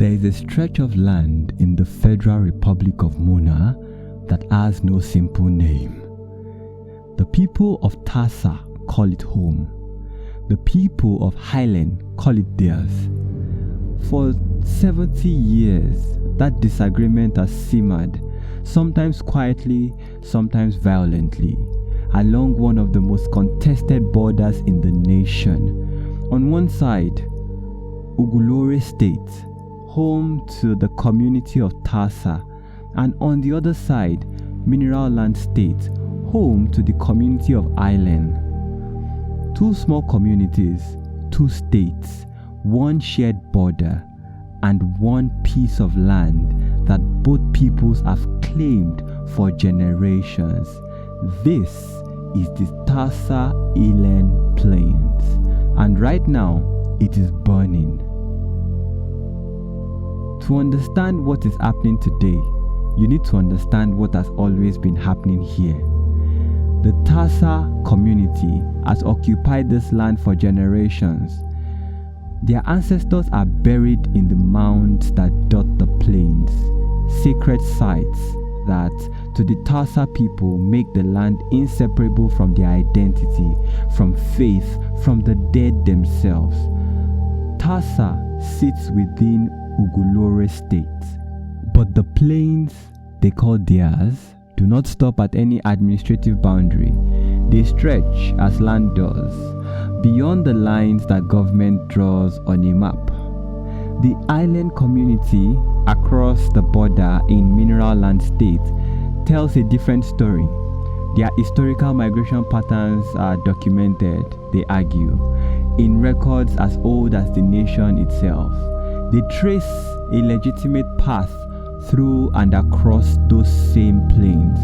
There is a stretch of land in the Federal Republic of Mona that has no simple name. The people of Tarsah call it home. The people of Ilen call it theirs. For 70 years, that disagreement has simmered, sometimes quietly, sometimes violently, along one of the most contested borders in the nation. On one side, Ugulore State, home to the community of Tarsah, and on the other side, Mineral Land State, home to the community of Ilen. Two small communities, two states, one shared border, and one piece of land that both peoples have claimed for generations. This is the Tarsah-Ilen Plains, and right now it is burning. To understand what is happening today, you need to understand what has always been happening here. The Tarsah community has occupied this land for generations. Their ancestors are buried in the mounds that dot the plains, sacred sites that, to the Tarsah people, make the land inseparable from their identity, from faith, from the dead themselves. Tarsah sits within Ugulore State, but the plains they call theirs do not stop at any administrative boundary. They stretch as land does, beyond the lines that government draws on a map. The island community across the border in Mineral Land State tells a different story. Their historical migration patterns are documented, they argue, in records as old as the nation itself. They trace a legitimate path through and across those same plains.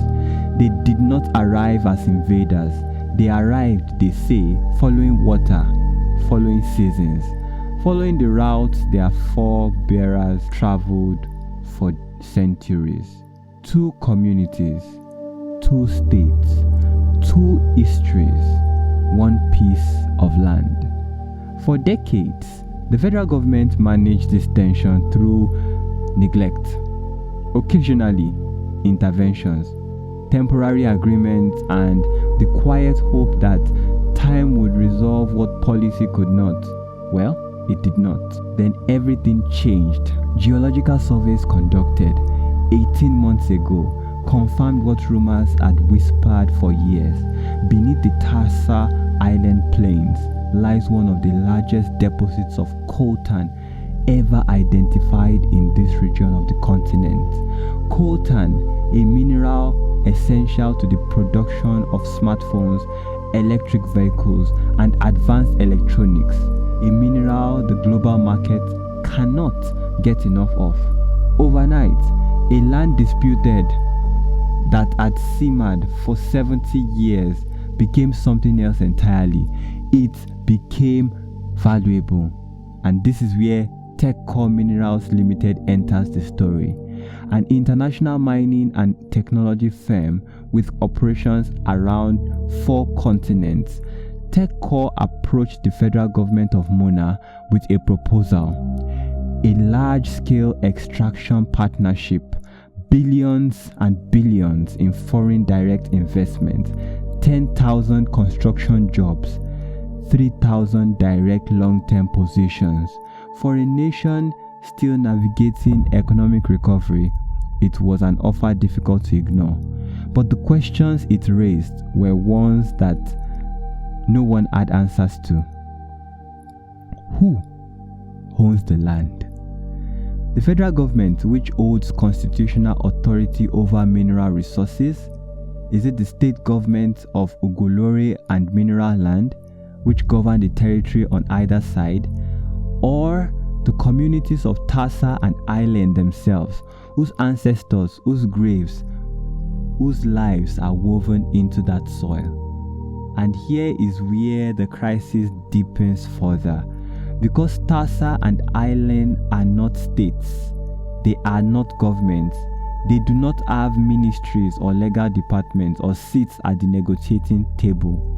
They did not arrive as invaders. They arrived, they say, following water, following seasons, following the routes their forebears traveled for centuries. Two communities, two states, two histories, one piece of land. For decades, the federal government managed this tension through neglect, occasionally interventions, temporary agreements, and the quiet hope that time would resolve what policy could not. Well, it did not. Then everything changed. Geological surveys conducted 18 months ago confirmed what rumors had whispered for years. Beneath the Tarsah-Ilen Plains lies one of the largest deposits of coltan ever identified in this region of the continent. Coltan, a mineral essential to the production of smartphones, electric vehicles, and advanced electronics, a mineral the global market cannot get enough of. Overnight, a land disputed that had simmered for 70 years became something else entirely. It became valuable, and this is where TechCore Minerals Limited enters the story. An international mining and technology firm with operations around 4 continents, TechCore approached the federal government of Mona with a proposal: a large-scale extraction partnership, billions and billions in foreign direct investment, 10,000 construction jobs, 3,000 direct long-term positions. For a nation still navigating economic recovery, it was an offer difficult to ignore. But the questions it raised were ones that no one had answers to. Who owns the land? The federal government, which holds constitutional authority over mineral resources? Is it the state government of Ugulore and Mineral Land, which govern the territory on either side? Or the communities of Tarsah and Ilen themselves, whose ancestors, whose graves, whose lives are woven into that soil? And here is where the crisis deepens further. Because Tarsah and Ilen are not states, they are not governments, they do not have ministries or legal departments or seats at the negotiating table.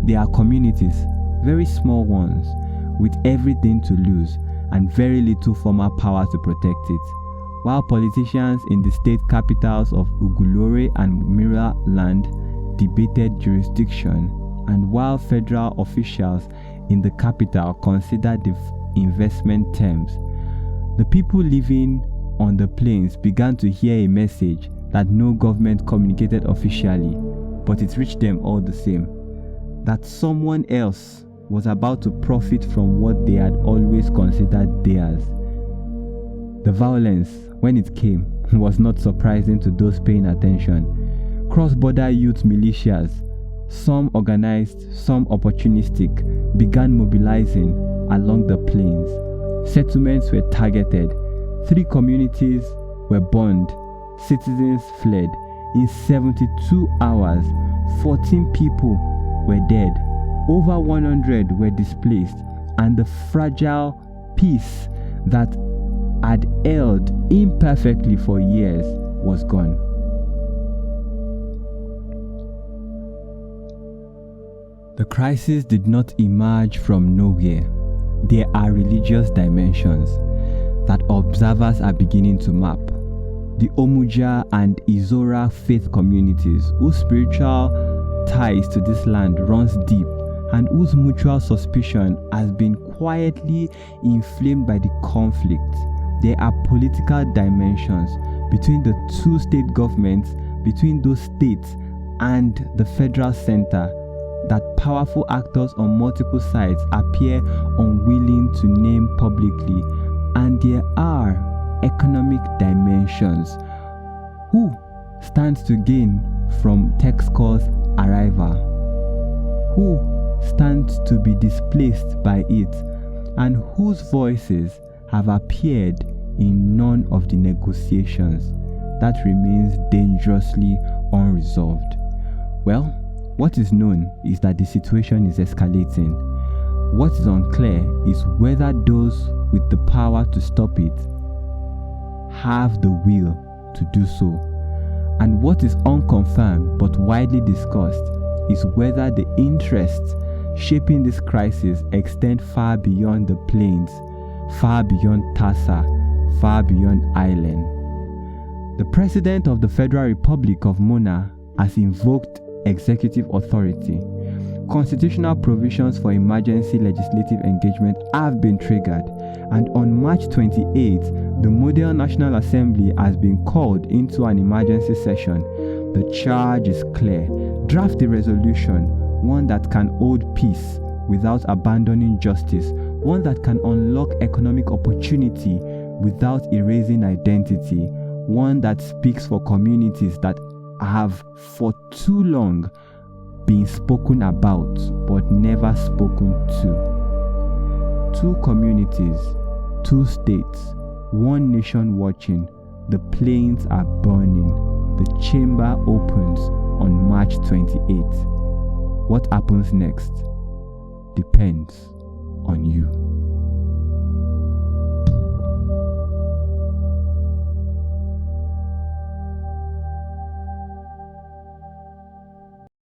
They are communities, very small ones, with everything to lose. and very little formal power to protect it. While politicians in the state capitals of Ugulore and Mira land debated jurisdiction, and while federal officials in the capital considered the investment terms, the people living on the plains began to hear a message that no government communicated officially, but it reached them all the same, that someone else was about to profit from what they had always considered theirs. The violence, when it came, was not surprising to those paying attention. Cross-border youth militias, some organized, some opportunistic, began mobilizing along the plains. Settlements were targeted. 3 communities were burned. Citizens fled. In 72 hours, 14 people were dead. Over 100 were displaced, and the fragile peace that had held imperfectly for years was gone. The crisis did not emerge from nowhere. There are religious dimensions that observers are beginning to map. The Omuja and Izora faith communities, whose spiritual ties to this land runs deep and whose mutual suspicion has been quietly inflamed by the conflict. There are political dimensions between the 2 state governments, between those states and the federal center, that powerful actors on multiple sides appear unwilling to name publicly. And there are economic dimensions. Who stands to gain from Texcor's arrival? Who stands to be displaced by it? And whose voices have appeared in none of the negotiations? That remains dangerously unresolved. Well, what is known is that the situation is escalating. What is unclear is whether those with the power to stop it have the will to do so. And what is unconfirmed but widely discussed is whether the interests shaping this crisis extend far beyond the plains, far beyond Tarsah, far beyond Ilen. The President of the Federal Republic of Mona has invoked executive authority. Constitutional provisions for emergency legislative engagement have been triggered, and on March 28th, the Model National Assembly has been called into an emergency session. The charge is clear. Draft a resolution, one that can hold peace without abandoning justice, one that can unlock economic opportunity without erasing identity, one that speaks for communities that have for too long been spoken about but never spoken to. 2 communities, 2 states, 1 nation watching. The plains are burning. The chamber opens on March 28th. What happens next depends on you.